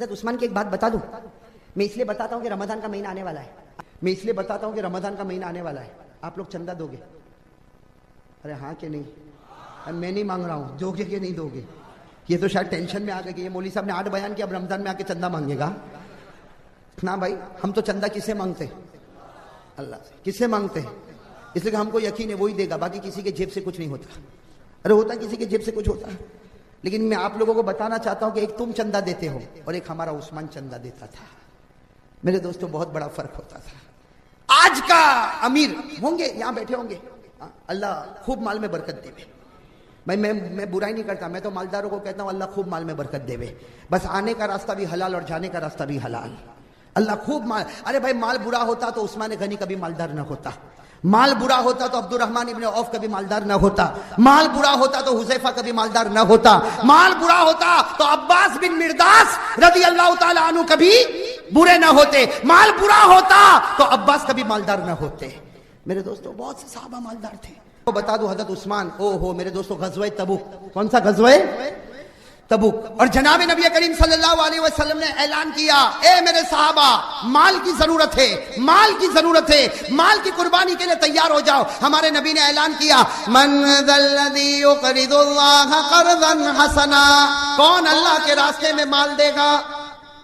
حضرت عثمان کی ایک بات بتا دوں، میں اس لیے بتاتا ہوں کہ رمضان کا مہینہ آنے والا ہے، میں اس لیے بتاتا ہوں کہ رمضان کا مہینہ آنے والا ہے۔ آپ لوگ چندہ دو گے؟ ارے ہاں کہ نہیں؟ میں نہیں مانگ رہا ہوں، دو گے کہ نہیں دو گے؟ یہ تو شاید ٹینشن میں آ گئے کہ یہ مولوی صاحب نے 8 بیان کیا، اب رمضان میں آ کے چندہ مانگے گا نا بھائی۔ ہم تو چندہ کس سے مانگتے ہیں؟ اللہ سے۔ کس سے مانگتے ہیں؟ اس لیے کہ ہم کو یقین ہے وہی دے گا، باقی کسی کے جیب سے کچھ نہیں ہوتا۔ ارے ہوتا کسی کے جیب سے کچھ ہوتا ہے، لیکن میں آپ لوگوں کو بتانا چاہتا ہوں کہ ایک تم چندہ دیتے ہو اور ایک ہمارا عثمان چندہ دیتا تھا۔ میرے دوستوں بہت بڑا فرق ہوتا تھا۔ آج کا امیر ہوں گے یہاں بیٹھے ہوں گے، اللہ خوب مال میں برکت دے۔ میں برائی نہیں کرتا، میں تو مالداروں کو کہتا ہوں اللہ خوب مال میں برکت دے، بس آنے کا راستہ بھی حلال اور جانے کا راستہ بھی حلال۔ اللہ خوب مال۔ ارے بھائی مال برا ہوتا تو عثمان غنی کبھی مالدار نہ ہوتا، مال برا ہوتا تو عبد الرحمن ابن عوف کبھی مالدار نہ ہوتا، مال برا ہوتا تو حذیفہ کبھی مالدار نہ ہوتا، مال برا ہوتا تو عباس بن مرداس رضی اللہ تعالی عنہ کبھی برے نہ ہوتے، مال برا ہوتا تو عباس کبھی مالدار نہ ہوتے۔ میرے دوستوں بہت سے صحابہ مالدار تھے۔ تو بتا دو حضرت عثمان، میرے دوستوں غزوہ تبوک، کون سا غزوہ تبوک، اور جناب نبی کریم صلی اللہ علیہ وسلم نے اعلان کیا، اے میرے صحابہ مال کی ضرورت ہے، مال کی ضرورت ہے، مال کی قربانی کے لیے تیار ہو جاؤ۔ ہمارے نبی نے اعلان کیا، من ذا الذی یقرض اللہ قرضا حسنا، کون اللہ کے راستے میں مال دے گا؟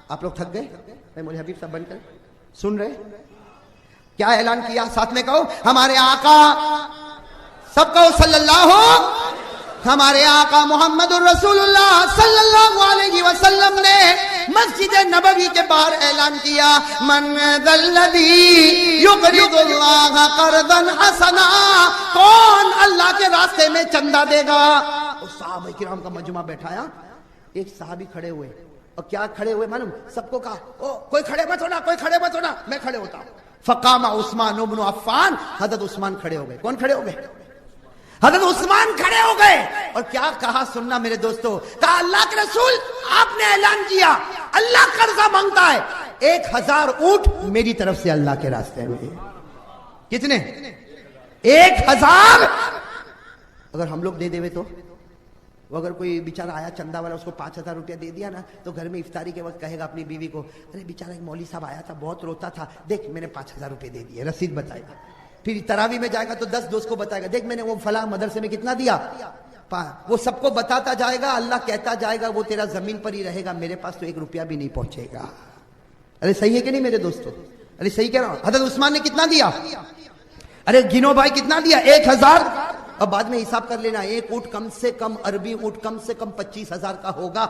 آپ لوگ تھک گئے؟ میں مولوی حبیب صاحب بن کر سن رہے؟ کیا اعلان کیا؟ ساتھ میں کہو، ہمارے آقا، سب کہو صلی اللہ، ہمارے آقا محمد الرسول اللہ صلی اللہ علیہ وسلم نے مسجد نبوی کے باہر اعلان کیا، من ذا الذی یقرض اللہ قرضا حسنا، کون اللہ کے راستے میں چندہ دے گا؟ صحابہ کرام کا مجمع بیٹھایا، ایک صحابی کھڑے ہوئے، اور کیا کھڑے ہوئے معلوم؟ سب کو کہا کوئی کھڑے مت ہونا، کوئی کھڑے مت ہونا، میں کھڑے ہوتا ہوں۔ فقام عثمان بن عفان، حضرت عثمان کھڑے ہو گئے۔ کون کھڑے ہو گئے؟ حضرت عثمان کھڑے ہو گئے، اور کیا کہا سننا میرے دوستو، کہا اللہ کے رسول آپ نے اعلان کیا اللہ قرضہ مانگتا ہے، 1000 اونٹ میری طرف سے اللہ کے راستے میں۔ کتنے؟ 1000۔ اگر ہم لوگ دے دے تو وہ اگر کوئی بیچارہ آیا چندہ والا، اس کو 5000 روپیہ دے دیا نا، تو گھر میں افطاری کے وقت کہے گا اپنی بیوی کو، ارے بیچارہ ایک مولوی صاحب آیا تھا بہت روتا تھا، دیکھ میں نے 5000 روپے دے دیے، رسید بتائے گا۔ پھر تراویح میں جائے گا تو 10 دوست کو بتائے گا، دیکھ میں نے وہ فلاں مدرسے میں کتنا دیا، وہ سب کو بتاتا جائے گا۔ اللہ کہتا جائے گا وہ تیرا زمین پر ہی رہے گا، میرے پاس تو 1 روپیہ بھی نہیں پہنچے گا۔ ارے صحیح ہے کہ نہیں میرے دوستو؟ ارے صحیح کہہ رہا ہوں۔ حضرت عثمان نے کتنا دیا؟ ارے گنو بھائی کتنا دیا؟ 1000۔ اب بعد میں حساب کر لینا، 1 اونٹ کم سے کم، عربی اونٹ کم سے کم 25000 کا ہوگا،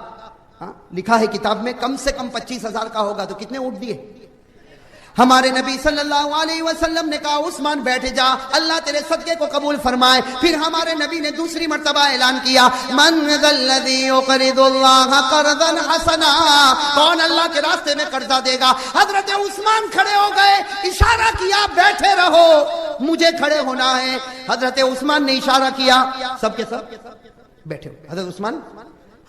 لکھا ہے کتاب میں کم سے کم 25000 کا ہوگا، تو کتنے اونٹ دیے؟ ہمارے نبی صلی اللہ علیہ وسلم نے کہا عثمان بیٹھ جا، اللہ تیرے صدقے کو قبول فرمائے۔ پھر ہمارے نبی نے دوسری مرتبہ اعلان کیا، من ذا الذی یقرض اللہ قرضا حسنا، کون اللہ کے راستے میں قرضہ دے گا؟ حضرت عثمان کھڑے ہو گئے، اشارہ کیا بیٹھے رہو، مجھے کھڑے ہونا ہے۔ حضرت عثمان نے اشارہ کیا، سب کے سب بیٹھے ہو۔ حضرت عثمان،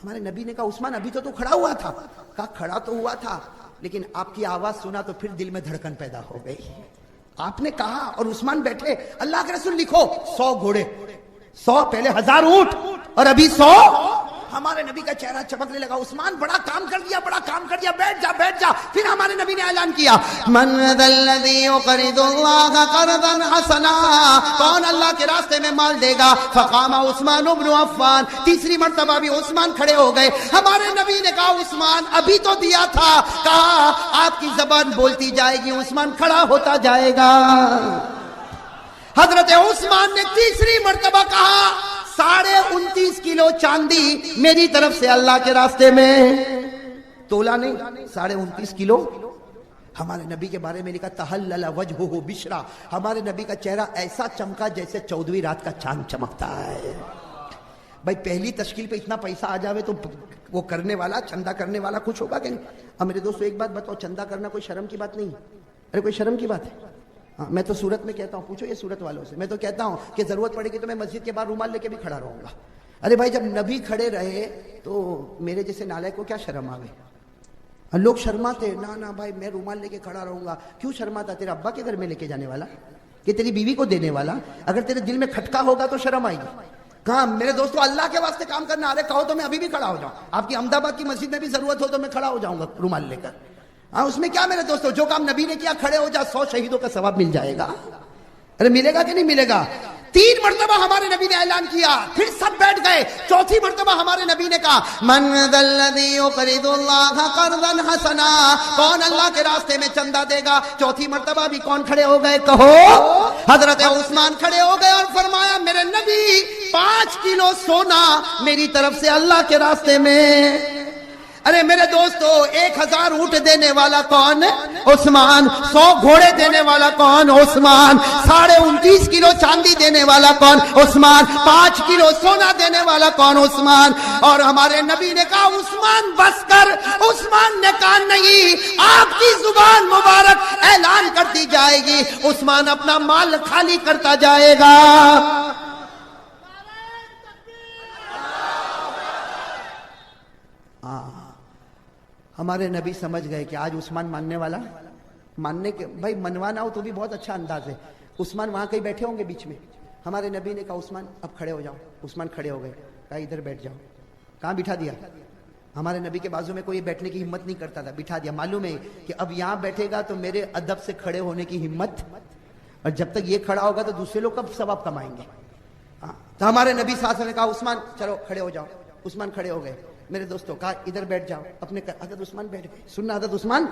ہمارے نبی نے کہا عثمان ابھی تو کھڑا ہوا تھا، کہا کھڑا تو ہوا تھا، لیکن آپ کی آواز سنا تو پھر دل میں دھڑکن پیدا ہو گئی۔ آپ نے کہا اور عثمان بیٹھے، اللہ کے رسول لکھو 100 گھوڑے، 100 پہلے 1000 اونٹ اور ابھی 100۔ ہمارے نبی کا چہرہ چمکنے لگا، عثمان بڑا کام کر دیا، بڑا کام کر دیا، بیٹھ جا بیٹھ جا۔ پھر ہمارے نبی نے اعلان کیا، من ذا الذی یقرض اللہ قرضا حسنا، کون اللہ کے راستے میں مال دے گا؟ فقام عثمان بن عفان، تیسری مرتبہ بھی عثمان کھڑے ہو گئے۔ ہمارے نبی نے کہا عثمان ابھی تو دیا تھا، کہا آپ کی زبان بولتی جائے گی، عثمان کھڑا ہوتا جائے گا۔ حضرت عثمان نے تیسری مرتبہ کہا 29.5 کلو چاندی میری طرف سے اللہ کے راستے میں، تولا نہیں، 29.5 کلو۔ ہمارے نبی کے بارے میں لکھا تحلل وجہہ بشرا، ہمارے نبی کا چہرہ ایسا چمکا جیسے 14ویں رات کا چاند چمکتا ہے۔ بھائی پہلی تشکیل پہ اتنا پیسہ آ جاوے تو وہ کرنے والا، چندہ کرنے والا خوش ہوگا کہ نہیں؟ اب میرے دوستو ایک بات بتاؤ، چندہ کرنا کوئی شرم کی بات نہیں، ارے کوئی شرم کی بات ہے؟ میں تو صورت میں کہتا ہوں، پوچھو یہ صورت والوں سے، میں تو کہتا ہوں کہ ضرورت پڑے گی تو میں مسجد کے باہر رومال لے کے بھی کھڑا رہوں گا۔ ارے بھائی جب نبی کھڑے رہے تو میرے جیسے نالائق کو کیا شرم آ گئی؟ لوگ شرماتے، نہ بھائی میں رومال لے کے کھڑا رہوں گا۔ کیوں شرماتا؟ تیرے ابا کے گھر میں لے کے جانے والا کہ تیری بیوی کو دینے والا؟ اگر تیرے دل میں کھٹکا ہوگا تو شرم آئے گی۔ کہاں میرے دوستو اللہ کے واسطے کام کرنا. ارے کہو تو میں ابھی بھی کھڑا ہو جاؤں, آپ کی احمد آباد کی مسجد میں بھی ضرورت ہو تو میں کھڑا ہو جاؤں گا رومال لے کر. ہاں اس میں کیا میرے دوستو, جو کام نبی نے کیا کھڑے ہو جا, 100 شہیدوں کا ثواب مل جائے گا. ارے ملے گا کہ نہیں ملے گا؟ 3 مرتبہ ہمارے نبی نے اعلان کیا, پھر سب بیٹھ گئے. 4تھی مرتبہ ہمارے نبی نے کہا من ذا الذی یقرض اللہ قرضا حسنا, کون اللہ کے راستے میں چندہ دے گا. 4تھی مرتبہ بھی کون کھڑے ہو گئے کہو؟ حضرت عثمان کھڑے ہو گئے اور فرمایا میرے نبی 5 کلو سونا میری طرف سے اللہ کے راستے میں. ارے میرے دوستو 1000 اونٹ دینے والا کون؟ عثمان. 100 گھوڑے دینے والا کون؟ عثمان. 29.5 کلو چاندی دینے والا کون؟ عثمان. 5 کلو سونا دینے والا کون؟ عثمان. اور ہمارے نبی نے کہا عثمان بس کر. عثمان نے کہا نہیں, آپ کی زبان مبارک اعلان کرتی جائے گی, عثمان اپنا مال خالی کرتا جائے گا. ہمارے نبی سمجھ گئے کہ آج عثمان ماننے والا, ماننے کے بھائی منوانا ہو تو بھی بہت اچھا انداز ہے. عثمان وہاں کہیں بیٹھے ہوں گے بیچ میں. ہمارے نبی نے کہا عثمان اب کھڑے ہو جاؤ. عثمان کھڑے ہو گئے, کہا ادھر بیٹھ جاؤ. کہاں بٹھا دیا؟ ہمارے نبی کے بازو میں کوئی بیٹھنے کی ہمت نہیں کرتا تھا, بٹھا دیا. معلوم ہے کہ اب یہاں بیٹھے گا تو میرے ادب سے کھڑے ہونے کی ہمت, اور جب تک یہ کھڑا ہوگا تو دوسرے لوگ کب ثواب کمائیں گے. تو ہمارے نبی صلی اللہ علیہ وسلم نے کہا عثمان چلو کھڑے ہو جاؤ. عثمان کھڑے ہو گئے. میرے دوستوں کہا ادھر بیٹھ جاؤ. اپنے حضرت عثمان بیٹھ گئے. سننا حضرت عثمان,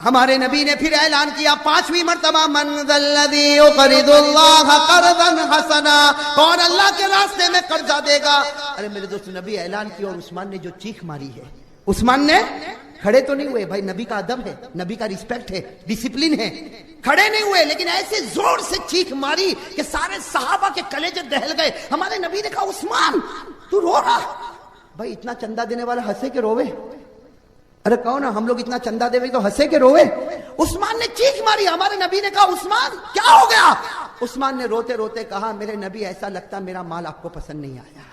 ہمارے نبی نے پھر اعلان کیا 5ویں مرتبہ من ذا الذی یقرض اللہ قرضا حسنا, کون اللہ کے راستے میں قرضہ دے گا. ارے میرے دوستو نبی اعلان کیا اور عثمان نے جو چیخ ماری ہے, عثمان نے کھڑے تو نہیں ہوئے, بھائی نبی کا ادب ہے, نبی کا ریسپیکٹ ہے, ڈسپلن ہے, کھڑے نہیں ہوئے, لیکن ایسے زور سے چیخ ماری کہ سارے صحابہ کے کلیجے دہل گئے. ہمارے نبی نے کہا عثمان تو رو رہا. بھائی اتنا چندہ دینے والا ہنسے کے روے؟ ارے کہو نا, ہم لوگ اتنا چندہ دے تو ہنسے کے روے؟ عثمان نے چیخ ماری. ہمارے نبی نے کہا عثمان کیا ہو گیا؟ عثمان نے روتے روتے کہا میرے نبی ایسا لگتا میرا مال آپ کو پسند نہیں آیا,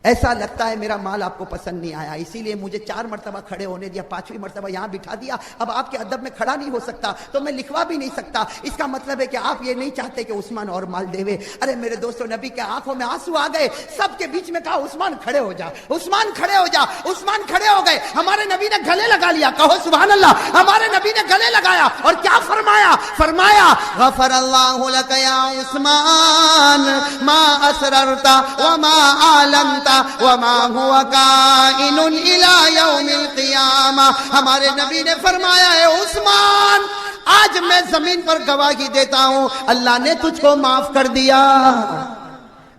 ایسا لگتا ہے میرا مال آپ کو پسند نہیں آیا, اسی لیے مجھے 4 مرتبہ کھڑے ہونے دیا, 5ویں مرتبہ یہاں بٹھا دیا. اب آپ کے ادب میں کھڑا نہیں ہو سکتا تو میں لکھوا بھی نہیں سکتا. اس کا مطلب ہے کہ آپ یہ نہیں چاہتے کہ عثمان اور مال دے. ارے میرے دوستو نبی کے آنکھوں میں آنسو آ گئے. سب کے بیچ میں کہا عثمان کھڑے ہو جا, عثمان کھڑے ہو جا. عثمان کھڑے ہو گئے. ہمارے نبی نے گلے لگا لیا, کہو سبحان اللہ. ہمارے نبی نے گلے لگایا اور کیا فرمایا؟ فرمایا غفر اللہ لک یا عثمان ما اسررت وما اعلنت وما هو کائن الی یوم القیامہ. ہمارے نبی نے فرمایا ہے عثمان آج میں زمین پر گواہی دیتا ہوں اللہ نے تجھ کو معاف کر دیا.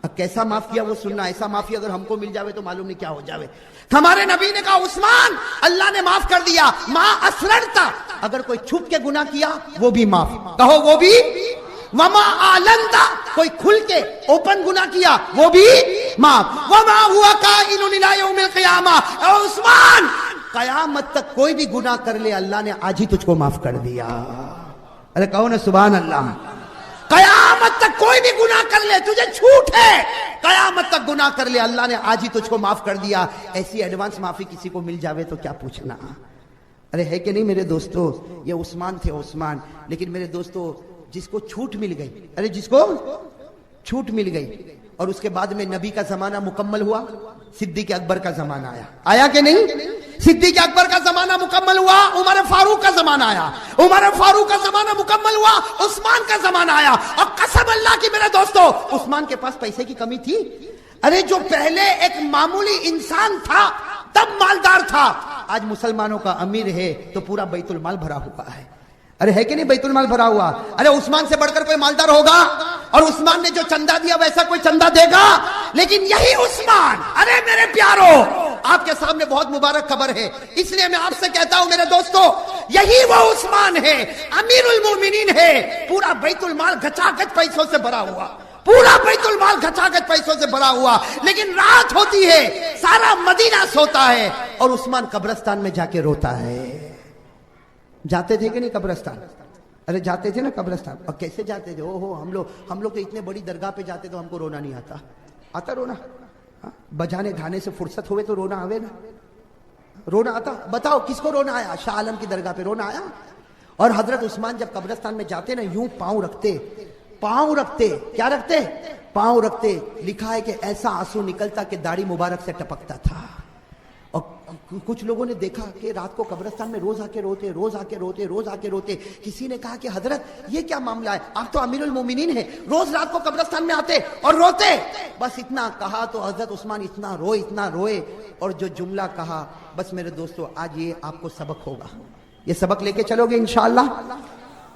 اب کیسا معاف کیا وہ سننا. ایسا معافی اگر ہم کو مل جاوے تو معلوم نہیں کیا ہو جاوے. ہمارے نبی نے کہا عثمان اللہ نے معاف کر دیا. ما اسررتا, اگر کوئی چھپ کے گناہ کیا وہ بھی معاف, کہو وہ بھی. وما آلنتا, کوئی کھل کے اوپن گناہ کیا وہ بھی معاف. وما ہوا کائن الی یوم القیامہ. اے عثمان قیامت تک کوئی بھی گناہ کر لے اللہ نے آج ہی تجھ کو معاف کر دیا. ارے کہو نا سبحان اللہ. قیامت تک کوئی بھی گناہ کر لے, تجھے چھوٹ ہے, قیامت تک گناہ کر لے اللہ نے آج ہی تجھ کو معاف کر دیا. ایسی ایڈوانس معافی کسی کو مل جاوے تو کیا پوچھنا. ارے ہے کہ نہیں میرے دوستو, یہ عثمان تھے عثمان. لیکن میرے دوستو جس کو چھوٹ مل گئی, ارے جس کو چھوٹ مل گئی اور اس کے بعد میں نبی کا زمانہ مکمل ہوا, صدیق اکبر کا زمانہ آیا. آیا کہ نہیں؟ صدیق اکبر کا زمانہ مکمل ہوا, عمر فاروق کا زمانہ آیا. عمر فاروق کا زمانہ مکمل ہوا, عثمان کا زمانہ آیا. اور قسم اللہ کی میرے دوستو عثمان کے پاس پیسے کی کمی تھی. ارے جو پہلے ایک معمولی انسان تھا تب مالدار تھا, آج مسلمانوں کا امیر ہے تو پورا بیت المال بھرا ہوا ہے. ارے ہے کہ نہیں بیت المال بھرا ہوا. ارے عثمان سے بڑھ کر کوئی مالدار ہوگا؟ اور عثمان نے جو چندہ دیا ویسا کوئی چندہ دے گا؟ لیکن یہی عثمان, ارے میرے پیارو آپ کے سامنے بہت مبارک خبر ہے, اس لیے میں آپ سے کہتا ہوں میرے دوستو یہی وہ عثمان ہے, امیر المومنین ہے. پورا بیت المال گچا گچ پیسوں سے بھرا ہوا, پورا بیت المال گچا گچ پیسوں سے بھرا ہوا. لیکن رات ہوتی ہے, سارا مدینہ سوتا ہے اور عثمان قبرستان میں جا کے روتا ہے. جاتے تھے کہ نہیں قبرستان؟ ارے جاتے تھے نا قبرستان. اور کیسے جاتے تھے؟ او ہو ہم لوگ تو اتنے بڑی درگاہ پہ جاتے تو ہم کو رونا نہیں آتا. آتا رونا؟ بجانے گانے سے فرصت ہوئے تو رونا آوے نا. رونا آتا؟ بتاؤ کس کو رونا آیا؟ شاہ عالم کی درگاہ پہ رونا آیا. اور حضرت عثمان جب قبرستان میں جاتے نا یوں پاؤں رکھتے پاؤں رکھتے. کیا رکھتے؟ پاؤں رکھتے. لکھا ہے کہ ایسا آنسو نکلتا کہ داڑھی مبارک سے ٹپکتا تھا. اور کچھ لوگوں نے دیکھا کہ رات کو قبرستان میں روز آ کے روتے, روز آ کے روتے, روز آ کے روتے. کسی نے کہا کہ حضرت یہ کیا معاملہ ہے, آپ تو امیر المومنین ہیں, روز رات کو قبرستان میں آتے اور روتے. بس اتنا کہا تو حضرت عثمان اتنا روئے, اور جو جملہ کہا, بس میرے دوستو آج یہ آپ کو سبق ہوگا, یہ سبق لے کے چلو گے انشاءاللہ.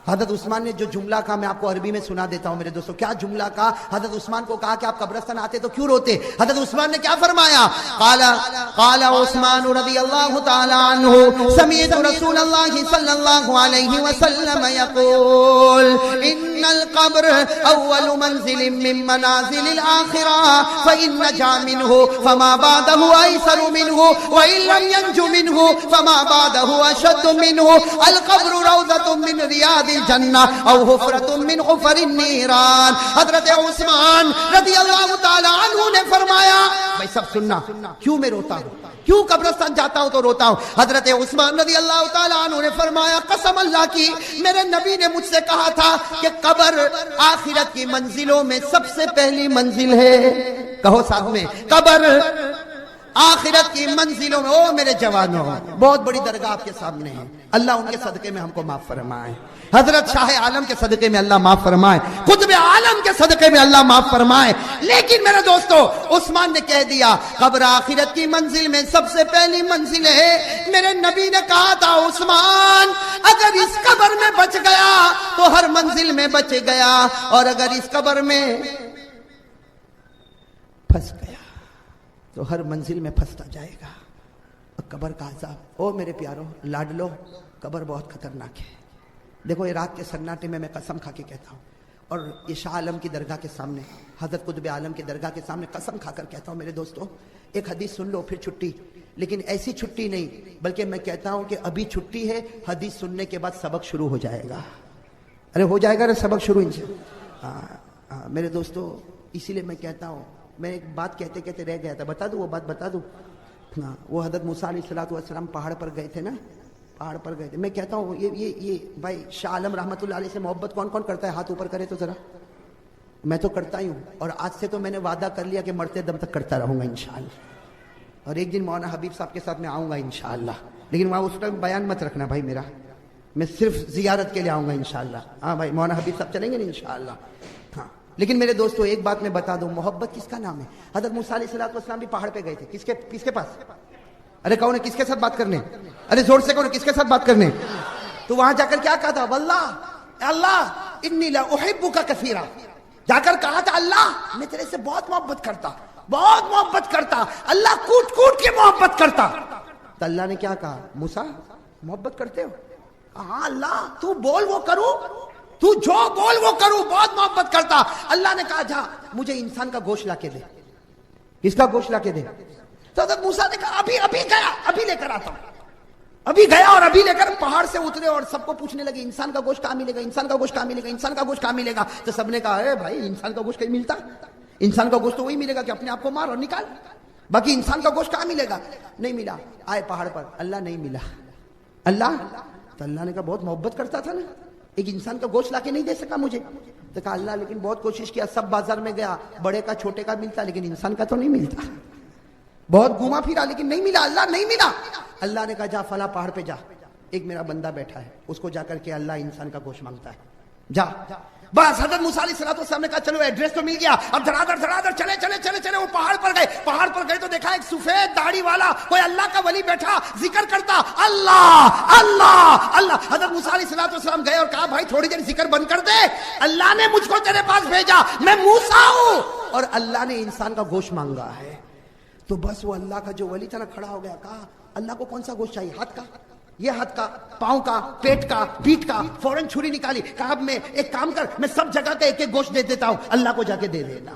حضرت عثمان نے جو جملہ کہا میں آپ کو عربی میں سنا دیتا ہوں میرے دوستو. کیا جملہ کہا؟ حضرت عثمان کو کہا کہ آپ قبرستان آتے تو کیوں روتے؟ حضرت عثمان نے کیا فرمایا؟ قال عثمان رضی اللہ تعالی عنہ سمعت رسول اللہ صلی اللہ علیہ وسلم یقول ان القبر اول منزل من منازل الاخرہ فإن نجا منه فما بعده ایسر منه وإن لم ينج منه فما بعده اشد منه. القبر روضة من ریاض الجنہ او حفرۃ من حفر النیران. حضرت عثمان رضی اللہ تعالی عنہ نے فرمایا, بھائی سب سننا, کیوں میں روتا ہوں, کیوں قبرستان جاتا ہوں تو روتا ہوں. حضرت عثمان رضی اللہ تعالی عنہ نے فرمایا, قسم اللہ کی, میرے نبی نے مجھ سے کہا تھا کہ قبر آخرت کی منزلوں میں سب سے پہلی منزل ہے. کہو ساتھ میں, قبر آخرت کی منزلوں میں. او میرے جوانوں, بہت بڑی درگاہ آپ کے سامنے ہے, اللہ ان کے صدقے میں ہم کو معاف فرمائے. حضرت شاہ عالم کے صدقے میں اللہ معاف فرمائے, قطب عالم کے صدقے میں اللہ معاف فرمائے. لیکن میرے دوستو, عثمان نے کہہ دیا قبر آخرت کی منزل میں سب سے پہلی منزل ہے. میرے نبی نے کہا تھا, عثمان اگر اس قبر میں بچ گیا تو ہر منزل میں بچ گیا, اور اگر اس قبر میں پھنس گیا تو ہر منزل میں پھنستا جائے گا. قبر کا عذاب, او میرے پیارو لاڈلو, قبر بہت خطرناک ہے. دیکھو یہ رات کے سناٹے میں قسم کھا کے کہتا ہوں, اور یہ شاہ عالم کی درگاہ کے سامنے, حضرت قطب عالم کی درگاہ کے سامنے قسم کھا کر کہتا ہوں میرے دوستو, ایک حدیث سن لو پھر چھٹی. لیکن ایسی چھٹی نہیں, بلکہ میں کہتا ہوں کہ ابھی چھٹی ہے, حدیث سننے کے بعد سبق شروع ہو جائے گا. ارے ہو جائے گا نا سبق شروع انشاءاللہ. میرے دوستو, اسی لیے میں کہتا ہوں, میں ایک بات کہتے کہتے رہ گیا تھا, بتا دوں وہ بات, بتا دوں. وہ حضرت موسیٰ علیہ السلام پہاڑ پر گئے تھے نا, پہاڑ پر گئے تھے. میں کہتا ہوں یہ بھائی شاہ عالم رحمت اللہ علیہ سے محبت کون کون کرتا ہے؟ ہاتھ اوپر کرے تو ذرا. میں تو کرتا ہی ہوں, اور آج سے تو میں نے وعدہ کر لیا کہ مرتے دم تک کرتا رہوں گا انشاءاللہ. اور ایک دن مولانا حبیب صاحب کے ساتھ میں آؤں گا انشاءاللہ, لیکن وہاں اس ٹائم بیان مت رکھنا بھائی میرا, میں صرف زیارت کے لیے آؤں گا انشاءاللہ. ہاں بھائی مولانا حبیب صاحب چلیں گے نا انشاءاللہ. ہاں لیکن میرے دوستو ایک بات میں بتا دوں, محبت کس کا نام ہے؟ حضرت موسیٰ علیہ السلام بھی پہاڑ پہ گئے تھے. کس کے پاس؟ ارے کون ہے, کس کے ساتھ بات کرنے؟ ارے زور سے کون ہے, کس کے ساتھ بات کرنے؟ تو وہاں جا کر کیا کہا تھا؟ واللہ اللہ انی لا احبک کثیرا. جا کر کہا تھا, اللہ میں تیرے سے بہت محبت کرتا, بہت محبت کرتا, اللہ کوٹ کوٹ کے محبت کرتا. تو اللہ نے کیا کہا, موسیٰ محبت کرتے ہو؟ ہاں اللہ, تو بول وہ کروں, تو جو بول وہ کروں, بہت محبت کرتا. اللہ نے کہا جا مجھے انسان کا گوشت لا کے دے. کس کا گوشت لا کے دے؟ تو حضرت موسیٰ نے کہا ابھی گیا, ابھی لے کر آتا ہوں. ابھی گیا اور ابھی لے کر پہاڑ سے اترے اور سب کو پوچھنے لگے انسان کا گوشت کہاں ملے گا, انسان کا گوشت کہاں ملے گا, انسان کا گوشت کہاں ملے گا. تو سب نے کہا اے بھائی انسان کا گوشت کہیں ملتا, انسان کا گوشت تو وہی ملے گا کہ اپنے آپ کو مار اور نکال, باقی انسان کا گوشت کہاں ملے گا. نہیں ملا. آئے پہاڑ پر, اللہ نہیں ملا. اللہ, تو اللہ نے کہا بہت محبت کرتا تھا نا, ایک انسان کا گوشت لا کے نہیں دے سکا مجھے. تو کہا اللہ لیکن بہت کوشش کیا, سب بازار میں گیا, بڑے کا چھوٹے کا ملتا, لیکن انسان کا تو نہیں ملتا. بہت گھوما پھرا لیکن نہیں ملا, اللہ نہیں ملا. اللہ نے کہا جا فلاں پہاڑ پہ جا, ایک میرا بندہ بیٹھا ہے, اس کو جا کر کے اللہ انسان کا گوشت مانگتا ہے, جا. بس حضرت موسیٰ علیہ السلام نے کہا چلو ایڈریس تو مل گیا, اب دھڑا دھڑ چلے وہ پہاڑ پر گئے. پہاڑ پر گئے تو دیکھا ایک سفید داڑھی والا کوئی اللہ کا ولی بیٹھا, ذکر کرتا, اللہ اللہ اللہ. حضرت موسیٰ علیہ السلام گئے اور کہا بھائی تھوڑی دیر ذکر بند کر دے, اللہ نے مجھ کو تیرے پاس بھیجا, میں موسیٰ ہوں اور اللہ نے انسان کا گوشت مانگا ہے. تو بس وہ اللہ کا جو ولی تھا نا کھڑا ہو گیا, کہا اللہ کو کون سا گوشت چاہیے, ہاتھ کا, یہ ہاتھ کا, پاؤں کا, پیٹ کا, پیٹھ کا. فوراً چھری نکالی, کہا اب میں ایک کام کر, میں سب جگہ کا ایک ایک گوشت دے دیتا ہوں, اللہ کو جا کے دے دینا.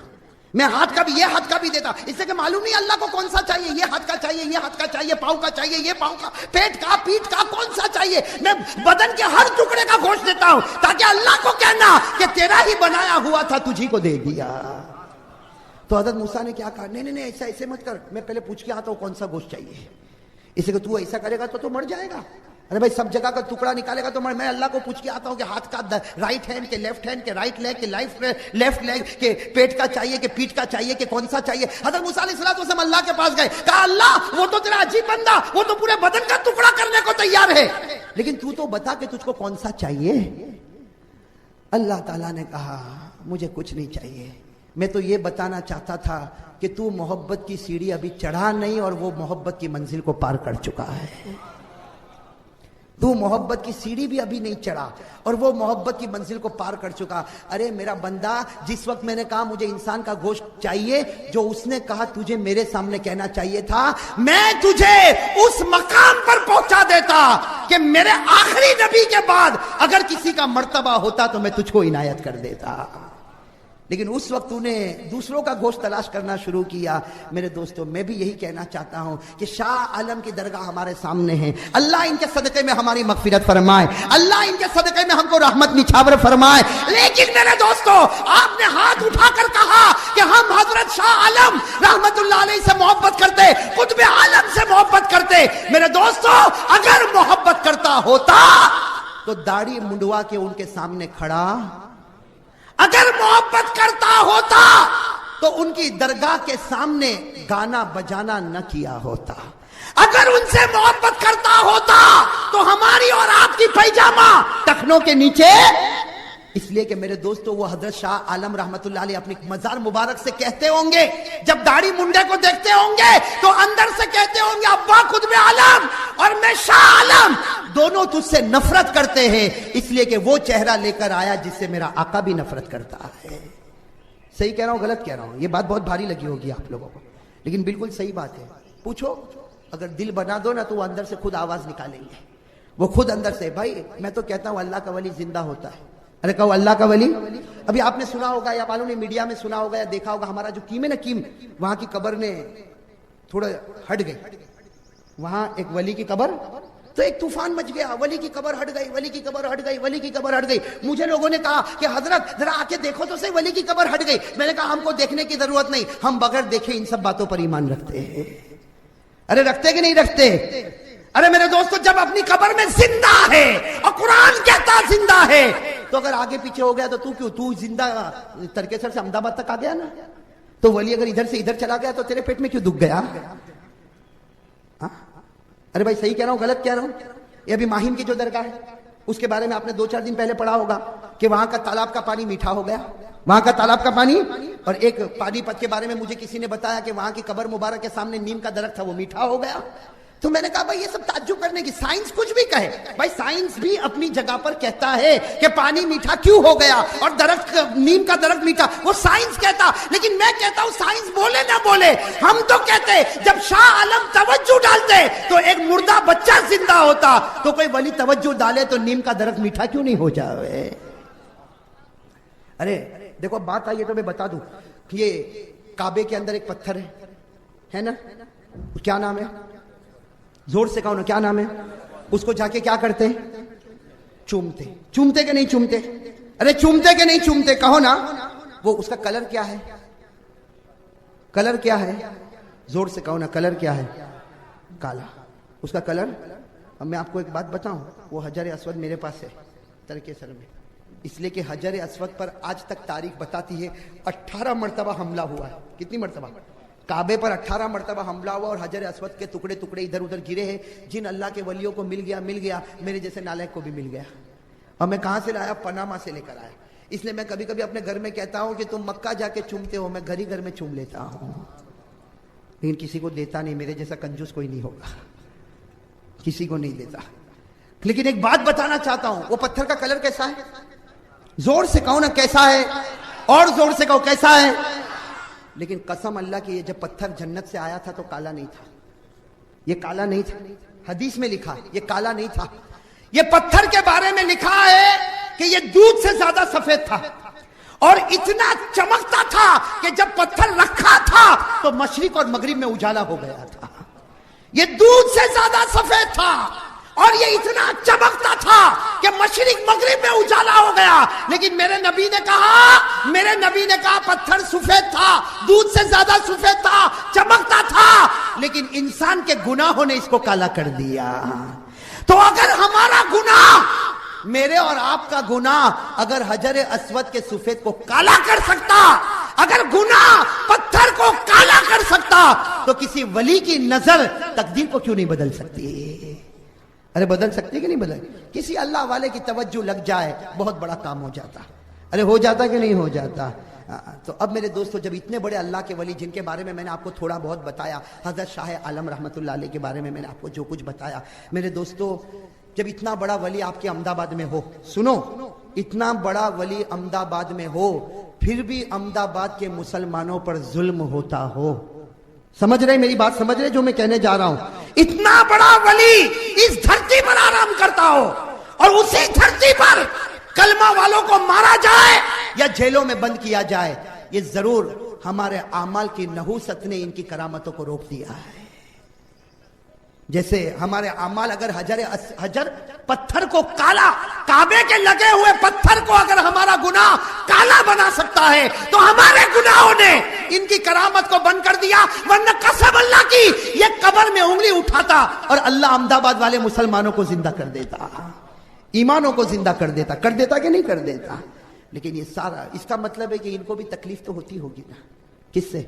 میں ہاتھ کا بھی, یہ ہاتھ کا بھی دیتا, اس سے کہ معلوم نہیں اللہ کو کون سا چاہیے, یہ ہاتھ کا چاہیے, یہ ہاتھ کا چاہیے, پاؤں کا چاہیے, یہ پاؤں کا, پیٹ کا, پیٹھ کا, کون سا چاہیے. میں بدن کے ہر ٹکڑے کا گوشت دیتا ہوں تاکہ اللہ کو کہنا کہ تیرا ہی بنایا ہوا تھا, تجھی کو دے دیا. تو حضرت موسیٰ نے کیا کہا, نہیں ایسے مت کر, میں پہلے پوچھ کے آتا ہوں کون سا گوشت چاہیے. اسے کہ تو ایسا کرے گا تو مر جائے گا, ارے بھائی سب جگہ کا ٹکڑا نکالے گا تو میں اللہ کو پوچھ کے آتا ہوں کہ ہاتھ کا رائٹ ہینڈ کے لیفٹ ہینڈ کے رائٹ لیگ کے لیفٹ لیگ کے پیٹ کا چاہیے کہ پیٹ کا چاہیے کہ کون سا چاہیے. حضرت موسیٰ علیہ السلام اللہ کے پاس گئے, کہا اللہ وہ تو تیرا عجیب بندہ, وہ تو پورے بدن کا ٹکڑا کرنے کو تیار ہے, لیکن تو بتا کہ تجھ کو کون سا چاہیے. اللہ تعالیٰ نے کہا مجھے کچھ نہیں چاہیے, میں تو یہ بتانا چاہتا تھا کہ تو محبت کی سیڑھی ابھی چڑھا نہیں اور وہ محبت کی منزل کو پار کر چکا ہے. تو محبت کی سیڑھی بھی ابھی نہیں چڑھا اور وہ محبت کی منزل کو پار کر چکا. ارے میرا بندہ, جس وقت میں نے کہا مجھے انسان کا گوشت چاہیے, جو اس نے کہا تجھے میرے سامنے کہنا چاہیے تھا, میں تجھے اس مقام پر پہنچا دیتا کہ میرے آخری نبی کے بعد اگر کسی کا مرتبہ ہوتا تو میں تجھ کو عنایت کر دیتا. لیکن اس وقت تو نے دوسروں کا گوشت تلاش کرنا شروع کیا. میرے دوستوں, میں بھی یہی کہنا چاہتا ہوں کہ شاہ عالم کی درگاہ ہمارے سامنے ہے. اللہ ان کے صدقے میں ہماری مغفرت فرمائے, اللہ ان کے صدقے میں ہم کو رحمت نچھاور فرمائے. لیکن میرے دوستوں, آپ نے ہاتھ اٹھا کر کہا کہ ہم حضرت شاہ عالم رحمت اللہ علیہ سے محبت کرتے, قطب عالم سے محبت کرتے. میرے دوستوں, اگر محبت کرتا ہوتا تو داڑھی منڈوا کے ان کے سامنے کھڑا, اگر محبت کرتا ہوتا تو ان کی درگاہ کے سامنے گانا بجانا نہ کیا ہوتا. اگر ان سے محبت کرتا ہوتا تو ہماری اور آپ کی پیجامہ ٹخنوں کے نیچے. اس لیے کہ میرے دوستو, وہ حضرت شاہ عالم رحمت اللہ علیہ اپنی مزار مبارک سے کہتے ہوں گے, جب داڑھی منڈے کو دیکھتے ہوں گے تو اندر سے کہتے ہوں گے ابا قطب عالم اور میں شاہ عالم دونوں تجھ سے نفرت کرتے ہیں, اس لیے کہ وہ چہرہ لے کر آیا جس سے میرا آقا بھی نفرت کرتا ہے. صحیح کہہ رہا ہوں غلط کہہ رہا ہوں؟ یہ بات بہت بھاری لگی ہوگی آپ لوگوں کو, لیکن بالکل صحیح بات ہے. پوچھو, اگر دل بنا دو نا تو وہ اندر سے خود آواز نکالیں گے, وہ خود اندر سے. بھائی میں تو کہتا ہوں اللہ کا ولی زندہ ہوتا ہے. ارے کہو اللہ کا ولی. ابھی آپ نے سنا ہوگا یا معلوم نہیں میڈیا میں سنا ہوگا یا دیکھا ہوگا, ہمارا جو کیم ہے نا کیم, وہاں کی قبر نے تھوڑا ہٹ گئی. وہاں ایک ولی کی قبر, تو ایک طوفان مچ گیا, ولی کی قبر ہٹ گئی, ولی کی قبر ہٹ گئی, ولی کی قبر ہٹ گئی. مجھے لوگوں نے کہا کہ حضرت ذرا آ کے دیکھو تو صحیح, ولی کی قبر ہٹ گئی. میں نے کہا ہم کو دیکھنے کی ضرورت نہیں, ہم بغیر دیکھے ان سب باتوں پر ایمان رکھتے ہیں. ارے رکھتے کہ نہیں رکھتے؟ ارے میرے دوستو, جب اپنی قبر میں زندہ ہے اور قرآن کہتا زندہ ہے, تو اگر آگے پیچھے ہو گیا تو کیوں, تو زندہ ترکیسر سے احمد آباد تک آ گیا نا, تو ولی اگر ادھر سے ادھر چلا گیا تو تیرے پیٹ میں کیوں دکھ گیا؟ ارے بھائی صحیح کہہ رہا ہوں غلط کہہ رہا ہوں؟ یہ ابھی ماہیم کی جو درگاہ ہے, اس کے بارے میں آپ نے 2-4 دن پہلے پڑھا ہوگا کہ وہاں کا تالاب کا پانی میٹھا ہو گیا, وہاں کا تالاب کا پانی. اور ایک پانی پت کے بارے میں مجھے کسی نے بتایا کہ وہاں کی قبر مبارک کے سامنے نیم کا درخت تھا, وہ میٹھا ہو گیا. تو میں نے کہا بھائی یہ سب تعجب کرنے کی, سائنس کچھ بھی کہے, بھائی سائنس بھی اپنی جگہ پر کہتا ہے کہ پانی میٹھا کیوں ہو گیا اور درخت نیم کا درخت میٹھا, وہ سائنس کہتا. لیکن میں کہتا ہوں سائنس بولے نہ بولے, ہم تو کہتے جب شاہ عالم توجہ ڈالتے تو ایک مردہ بچہ زندہ ہوتا, تو کوئی ولی توجہ ڈالے تو نیم کا درخت میٹھا کیوں نہیں ہو جائے؟ ارے دیکھو بات آئی ہے تو میں بتا دوں, یہ کعبے کے اندر ایک پتھر ہے نا, کیا نام ہے؟ زور سے کہو نا, کیا نام ہے؟ اس کو جا کے کیا کرتے ہیں؟ چومتے. چومتے کہ نہیں چومتے؟ ارے چومتے کہ نہیں چومتے؟ کہو نا. وہ اس کا کلر کیا ہے؟ کلر کیا ہے؟ زور سے کہو نا, کلر کیا ہے؟ کالا. اس کا کلر. اب میں آپ کو ایک بات بتاؤں, وہ حجر اسود میرے پاس ہے ترکیسر میں, اس لیے کہ حجر اسود پر آج تک تاریخ بتاتی ہے 18 مرتبہ حملہ ہوا ہے. کتنی مرتبہ؟ کعبے پر 18 مرتبہ حملہ ہوا اور حجر اسود کے ٹکڑے ٹکڑے ادھر ادھر گرے ہیں. جن اللہ کے ولیوں کو مل گیا, میرے جیسے نالائق کو بھی مل گیا. اور میں کہاں سے لایا؟ پناما سے لے کر آیا. اس لیے میں کبھی کبھی اپنے گھر میں کہتا ہوں کہ تم مکہ جا کے چومتے ہو, میں گھر میں چوم لیتا ہوں, لیکن کسی کو دیتا نہیں. میرے جیسا کنجوس کوئی نہیں ہوگا, کسی کو نہیں دیتا. لیکن ایک بات بتانا چاہتا ہوں, وہ پتھر کا کلر کیسا ہے؟ زور سے کہو نا کیسا ہے, اور زور سے کہو کیسا ہے. لیکن قسم اللہ کی, یہ جب پتھر جنت سے آیا تھا تو کالا نہیں تھا, یہ کالا نہیں تھا. حدیث میں لکھا یہ کالا نہیں تھا. یہ پتھر کے بارے میں لکھا ہے کہ یہ دودھ سے زیادہ سفید تھا اور اتنا چمکتا تھا کہ جب پتھر رکھا تھا تو مشرق اور مغرب میں اجالا ہو گیا تھا. یہ دودھ سے زیادہ سفید تھا اور یہ اتنا چمکتا تھا کہ مشرق مغرب میں اجالا ہو گیا. لیکن میرے نبی نے کہا پتھر سفید تھا, دودھ سے زیادہ سفید تھا, چمکتا تھا, لیکن انسان کے گناہوں نے اس کو کالا کر دیا. تو اگر ہمارا گناہ، میرے اور آپ کا گناہ اگر حجر اسود کے سفید کو کالا کر سکتا، اگر گناہ پتھر کو کالا کر سکتا، تو کسی ولی کی نظر تقدیر کو کیوں نہیں بدل سکتی؟ ارے بدل سکتی کہ نہیں بدل؟ کسی اللہ والے کی توجہ لگ جائے بہت بڑا کام ہو جاتا۔ ارے ہو جاتا کہ نہیں ہو جاتا؟ تو اب میرے دوستو، جب اتنے بڑے اللہ کے ولی جن کے بارے میں نے آپ کو تھوڑا بہت بتایا، حضرت شاہ عالم رحمت اللہ علیہ کے بارے میں نے آپ کو جو کچھ بتایا، میرے دوستو جب اتنا بڑا ولی آپ کے احمد آباد میں ہو، سنو، اتنا بڑا ولی احمد آباد میں ہو، پھر بھی احمد آباد کے مسلمانوں پر ظلم ہوتا ہو، سمجھ رہے میری بات؟ سمجھ رہے جو میں کہنے جا رہا ہوں؟ اتنا بڑا ولی اس دھرتی پر آرام کرتا ہو اور اسی دھرتی پر کلمہ والوں کو مارا جائے یا جیلوں میں بند کیا جائے، یہ ضرور ہمارے اعمال کی نحوست نے ان کی کرامتوں کو روک دیا ہے۔ جیسے ہمارے اعمال اگر حجر پتھر کو کالا، کعبے کے لگے ہوئے پتھر کو اگر ہمارا گناہ کالا بنا سکتا ہے، تو ہمارے گناہوں نے ان کی کرامت کو بند کر دیا، ورنہ قسم اللہ کی یہ قبر میں انگلی اٹھاتا اور اللہ احمد آباد والے مسلمانوں کو زندہ کر دیتا، ایمانوں کو زندہ کر دیتا کہ نہیں کر دیتا؟ لیکن یہ سارا اس کا مطلب ہے کہ ان کو بھی تکلیف تو ہوتی ہوگی نا، کس سے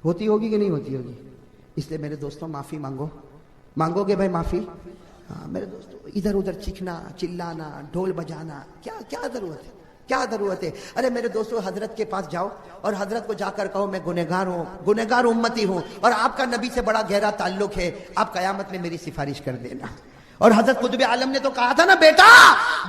ہوتی ہوگی کہ نہیں ہوتی ہوگی؟ اس لیے میرے دوستوں معافی مانگو گے بھائی معافی؟ ہاں میرے دوستوں، ادھر ادھر چیخنا، چلانا، ڈھول بجانا کیا ضرورت ہے؟ کیا ضرورت ہے؟ ارے میرے دوستوں، حضرت کے پاس جاؤ اور حضرت کو جا کر کہو میں گنہگار ہوں، گنہگار امتی ہوں، اور آپ کا نبی سے بڑا گہرا تعلق ہے، آپ قیامت میں میری سفارش کر دینا۔ اور حضرت قطب عالم نے تو کہا تھا نا، بیٹا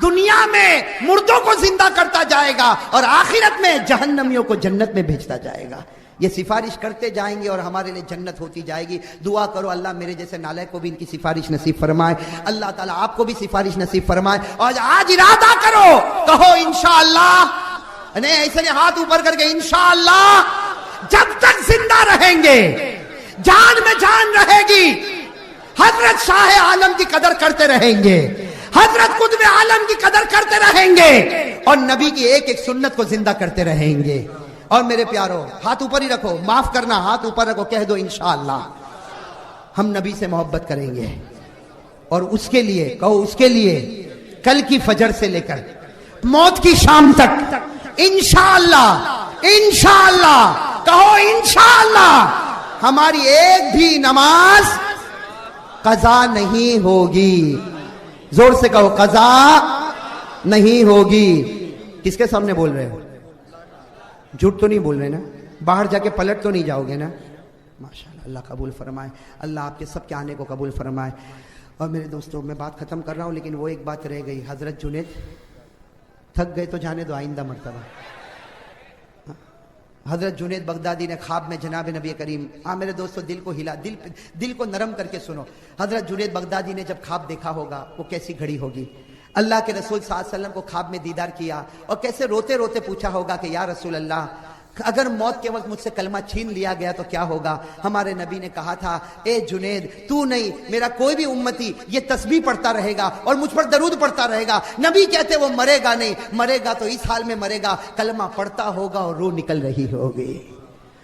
دنیا میں مردوں کو زندہ کرتا جائے گا اور آخرت میں جہنمیوں کو جنت میں بھیجتا جائے گا۔ یہ سفارش کرتے جائیں گے اور ہمارے لیے جنت ہوتی جائے گی۔ دعا کرو اللہ میرے جیسے نالائق کو بھی ان کی سفارش نصیب فرمائے، اللہ تعالیٰ آپ کو بھی سفارش نصیب فرمائے۔ اور آج ارادہ کرو، کہو انشاءاللہ، نہیں ایسے نہیں، ہاتھ اوپر کر کے انشاءاللہ جب تک زندہ رہیں گے، جان میں جان رہے گی، حضرت شاہ عالم کی قدر کرتے رہیں گے، حضرت قطب عالم کی قدر کرتے رہیں گے، اور نبی کی ایک ایک سنت کو زندہ کرتے رہیں گے۔ اور میرے پیارو، ہاتھ اوپر ہی رکھو، معاف کرنا، ہاتھ اوپر رکھو، کہہ دو انشاءاللہ ہم نبی سے محبت کریں گے، اور اس کے لیے کہو، اس کے لیے کل کی فجر سے لے کر موت کی شام تک انشاءاللہ کہو انشاءاللہ ہماری ایک بھی نماز قضا نہیں ہوگی۔ زور سے کہو، قضا نہیں ہوگی۔ کس کے سامنے بول رہے ہو؟ جھوٹ تو نہیں بول رہے نا؟ باہر جا کے پلٹ تو نہیں جاؤ گے نا؟ ماشاءاللہ، اللہ قبول فرمائے، اللہ آپ کے سب کے آنے کو قبول فرمائے۔ اور میرے دوستوں، میں بات ختم کر رہا ہوں، لیکن وہ ایک بات رہ گئی، حضرت جنید تھک گئے تو جانے دو، آئندہ مرتبہ۔ حضرت جنید بغدادی نے خواب میں جناب نبی کریم، میرے دوستو دل کو ہلا، دل کو نرم کر کے سنو۔ حضرت جنید بغدادی نے جب خواب دیکھا ہوگا وہ کیسی گھڑی ہوگی؟ اللہ کے رسول صلی اللہ علیہ وسلم کو خواب میں دیدار کیا اور کیسے روتے روتے پوچھا ہوگا کہ یا رسول اللہ، اگر موت کے وقت مجھ سے کلمہ چھین لیا گیا تو کیا ہوگا؟ ہمارے نبی نے کہا تھا، اے جنید، تو نہیں، میرا کوئی بھی امتی یہ تسبیح پڑھتا رہے گا اور مجھ پر درود پڑھتا رہے گا۔ نبی کہتے وہ مرے گا نہیں، مرے گا تو اس حال میں مرے گا، کلمہ پڑھتا ہوگا اور روح نکل رہی ہوگی۔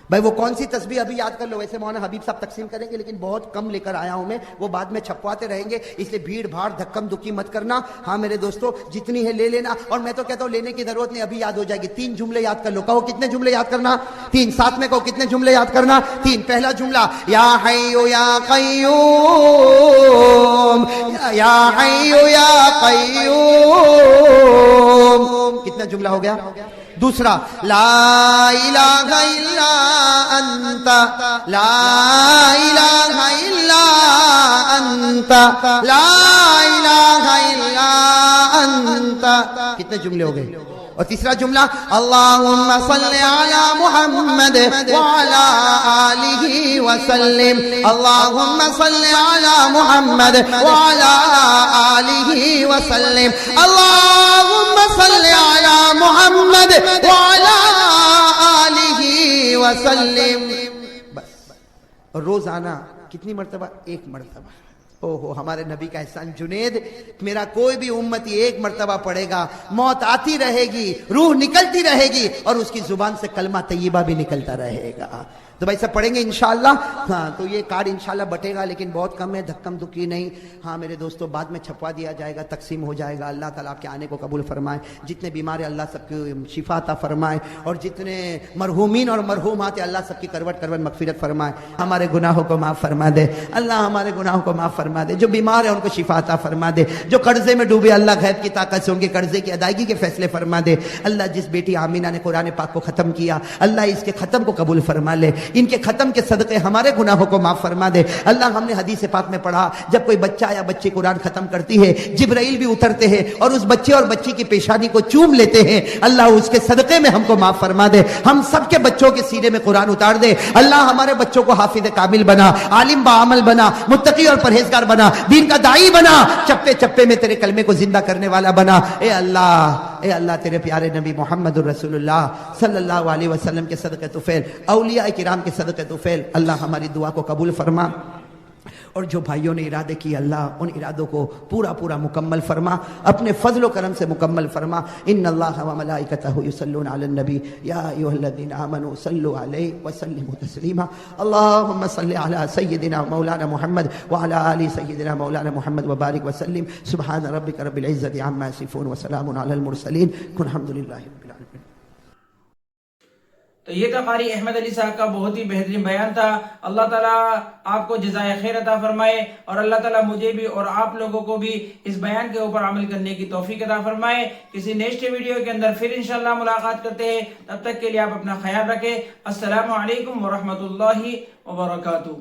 بھائی وہ کون سی تسبیح ابھی یاد کر لو، ویسے مولانا حبیب صاحب تقسیم کریں گے لیکن بہت کم لے کر آیا ہوں میں، وہ بعد میں چھپواتے رہیں گے، اس لیے بھیڑ بھاڑ دھکم دھکی مت کرنا۔ ہاں میرے دوستو، جتنی ہے لے لینا، اور میں تو کہتا ہوں لینے کی ضرورت نہیں، ابھی یاد ہو جائے گی۔ 3 جملے یاد کر لو، کہو کتنے جملے یاد کرنا؟ 3، ساتھ میں کہو کتنے جملے یاد کرنا؟ 3۔ پہلا جملہ یا حیو یا قیوم، یا حیو یا قیوم، کتنا جملہ ہو گیا؟ دوسرا لا الہ الا انت، لا الہ الا انت، لا الہ الا انت، کتنے جملے ہو گئے؟ اور تیسرا جملہ اللہم صلی علی محمد وعلی آلہ وسلم، اللہم صلی علی محمد وعلی آلہ وسلم، اللہم صلی علی محمد وعلی آلہ وسلم۔ بس۔ اور روزانہ کتنی مرتبہ؟ 1 مرتبہ۔ اوہو، ہمارے نبی کا احسان، جنید میرا کوئی بھی امتی 1 مرتبہ پڑھے گا، موت آتی رہے گی، روح نکلتی رہے گی، اور اس کی زبان سے کلمہ طیبہ بھی نکلتا رہے گا۔ تو بھائی سب پڑھیں گے انشاءاللہ. ہاں تو یہ کارڈ انشاءاللہ بٹے گا لیکن بہت کم ہے, دھکم دھکی نہیں. ہاں میرے دوستوں بعد میں چھپوا دیا جائے گا, تقسیم ہو جائے گا. اللہ تعالیٰ آپ کے آنے کو قبول فرمائے. جتنے بیمار ہیں اللہ سب کی شفا عطا فرمائے, اور جتنے مرحومین اور مرحومات ہیں اللہ سب کی کروٹ کروٹ مغفرت فرمائے. ہمارے گناہوں کو معاف فرما دے اللہ, ہمارے گناہوں کو معاف فرما دے. جو بیمار ہیں ان کو شفا عطا فرما دے. جو قرضے میں ڈوبے اللہ غیب کی طاقت سے ان کے قرضے کی ادائیگی کے فیصلے فرما دے. اللہ جس بیٹی آمینہ نے قرآن پاک کو ختم کیا اللہ اس کے ختم کو قبول فرما لے. ان کے ختم کے صدقے ہمارے گناہوں کو معاف فرما دے. اللہ ہم نے حدیث پاک میں پڑھا جب کوئی بچہ یا بچی قرآن ختم کرتی ہے جبرائیل بھی اترتے ہیں اور اس بچے اور بچی کی پیشانی کو چوم لیتے ہیں. اللہ اس کے صدقے میں ہم کو معاف فرما دے. ہم سب کے بچوں کے سینے میں قرآن اتار دے. اللہ ہمارے بچوں کو حافظ کامل بنا, عالم بعمل بنا, متقی اور پرہیزگار بنا, دین کا داعی بنا, چپے چپے میں تیرے کلمے کو زندہ کرنے والا بنا. اے اللہ تیرے پیارے نبی محمد الرسول اللہ صلی اللہ علیہ وسلم کے صدقے طفیل, اولیاء کرام کے صدقے طفیل اللہ ہماری دعا کو قبول فرما. اور جو بھائیوں نے ارادے کی اللہ ان ارادوں کو پورا مکمل فرما, اپنے فضل و کرم سے مکمل فرما. ان اللہ و ملائکتہ یصلون علی النبی یا ایھا الذین آمنوا صلوا علیہ وسلموا تسلیما. اللهم صل علی سیدنا مولانا محمد وعلی آل سیدنا مولانا محمد وبارک وسلم. سبحان ربک رب العزۃ عما یصفون وسلام علی المرسلین والحمد للہ رب العالمین. تو یہ تھا قاری احمد علی صاحب کا بہت ہی بہترین بیان تھا. اللہ تعالیٰ آپ کو جزائے خیر عطا فرمائے, اور اللہ تعالیٰ مجھے بھی اور آپ لوگوں کو بھی اس بیان کے اوپر عمل کرنے کی توفیق عطا فرمائے. کسی نیکسٹ ویڈیو کے اندر پھر انشاءاللہ ملاقات کرتے ہیں. تب تک کے لیے آپ اپنا خیال رکھیں. السلام علیکم ورحمۃ اللہ وبرکاتہ.